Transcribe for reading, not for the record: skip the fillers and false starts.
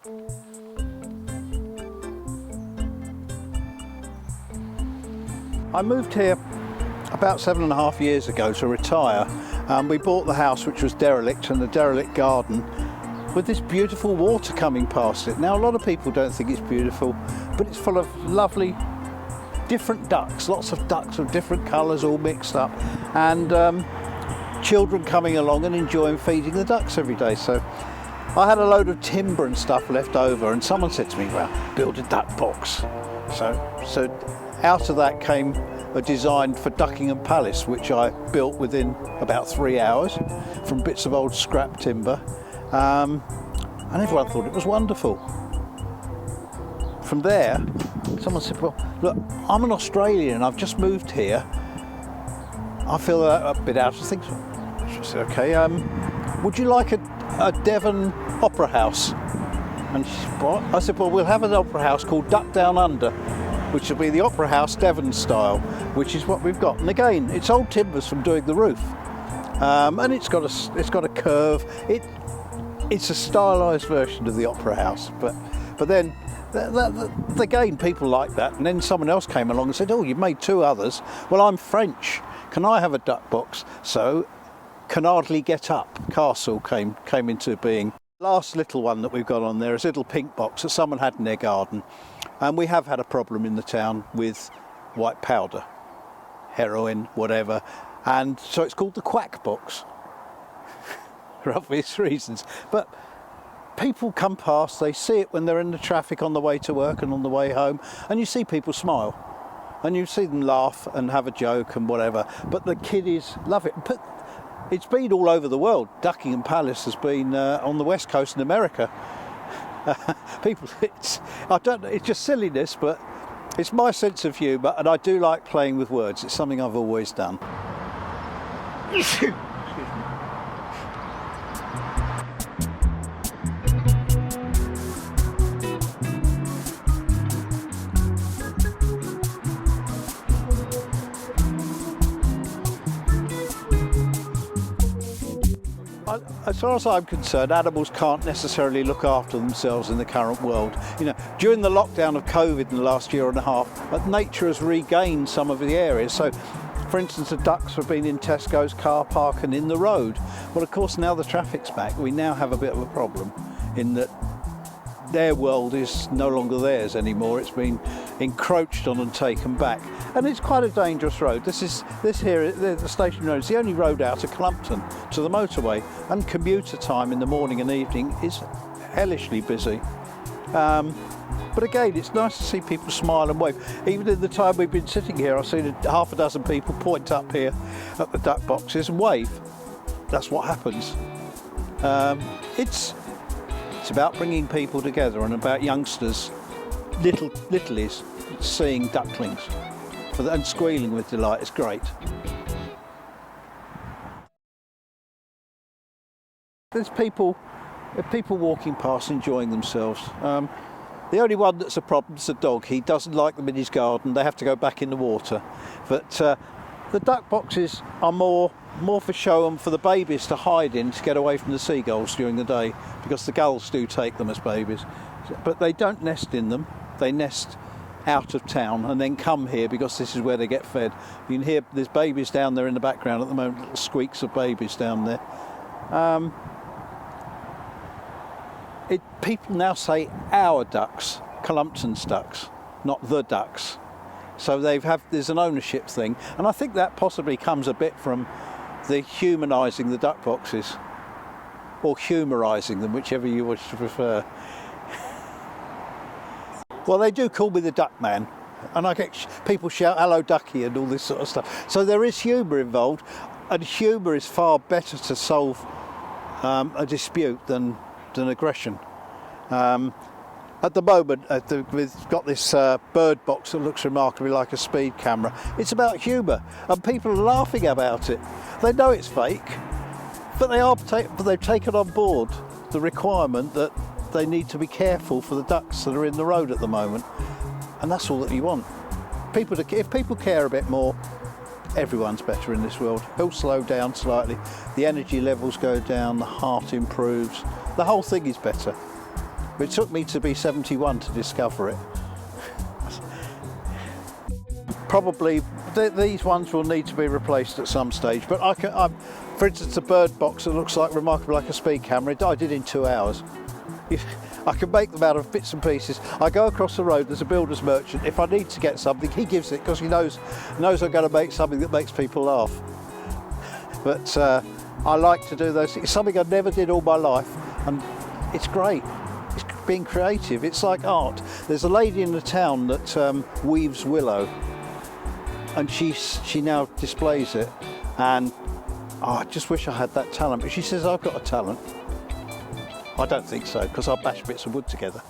I moved here about 7.5 years ago to retire. We bought the house, which was derelict, and the derelict garden with this beautiful water coming past it. Now, a lot of people don't think it's beautiful, but it's full of lovely different ducks, lots of ducks of different colours all mixed up, and children coming along and enjoying feeding the ducks every day. So I had a load of timber and stuff left over, and someone said to me, well, build a duck box. So out of that came a design for Duckingham Palace, which I built within about 3 hours from bits of old scrap timber, and everyone thought it was wonderful. From there, someone said, well, look, I'm an Australian, I've just moved here, I feel a bit out of things. I said, okay, would you like a Devon opera house? And she said, what? I said, well, we'll have an opera house called Duck Down Under, which will be the opera house Devon style, which is what we've got. And again, it's old timbers from doing the roof, and it's got a curve. It's a stylised version of the opera house, but then again, people like that. And then someone else came along and said, oh, you've made 2 others. Well, I'm French. Can I have a duck box? So Can Hardly Get Up Castle came into being. Last little one that we've got on there is a little pink box that someone had in their garden. And we have had a problem in the town with white powder, heroin, whatever. And so it's called the Quack Box, for obvious reasons. But people come past, they see it when they're in the traffic on the way to work and on the way home, and you see people smile. And you see them laugh and have a joke and whatever. But the kiddies love it. But it's been all over the world. Duckingham Palace has been on the west coast in America. People, it's just silliness, but it's my sense of humour, and I do like playing with words. It's something I've always done. As far as I'm concerned, animals can't necessarily look after themselves in the current world. You know, during the lockdown of COVID in the last 1.5 years, nature has regained some of the areas. So, for instance, the ducks have been in Tesco's car park and in the road. Well, of course, now the traffic's back, we now have a bit of a problem in that their world is no longer theirs anymore. It's been encroached on and taken back, and it's quite a dangerous road. This here, the station road, is the only road out of Clumpton to the motorway, and commuter time in the morning and evening is hellishly busy. But again, it's nice to see people smile and wave. Even in the time we've been sitting here, I've seen half a dozen people point up here at the duck boxes and wave. That's what happens. It's about bringing people together, and about youngsters, littlies, seeing ducklings and squealing with delight. It's great. There's people walking past enjoying themselves. The only one that's a problem is the dog. He doesn't like them in his garden. They have to go back in the water. But the duck boxes are more for show and for the babies to hide in to get away from the seagulls during the day, because the gulls do take them as babies. But they don't nest in them. They nest out of town and then come here because this is where they get fed. You can hear there's babies down there in the background at the moment, little squeaks of babies down there. People now say our ducks, Clumpton's ducks, not the ducks. So there's an ownership thing, and I think that possibly comes a bit from the humanising the duck boxes, or humorising them, whichever you wish to prefer. Well, they do call me the duck man, and I get people shout "hello ducky" and all this sort of stuff. So there is humour involved, and humour is far better to solve a dispute than aggression. At the moment, we've got this bird box that looks remarkably like a speed camera. It's about humour, and people are laughing about it. They know it's fake, but they've taken on board the requirement that they need to be careful for the ducks that are in the road at the moment, and that's all that you want. If people care a bit more, everyone's better in this world. It'll slow down slightly, the energy levels go down, the heart improves, the whole thing is better. But it took me to be 71 to discover it. Probably these ones will need to be replaced at some stage, but for instance, a bird box that looks like remarkably like a speed camera, I did in 2 hours. I can make them out of bits and pieces. I go across the road, there's a builder's merchant. If I need to get something, he gives it because he knows I'm going to make something that makes people laugh. But I like to do those. It's something I never did all my life, and it's great. It's being creative. It's like art. There's a lady in the town that weaves willow, and she now displays it, and I just wish I had that talent. But she says I've got a talent. I don't think so, because I bash bits of wood together.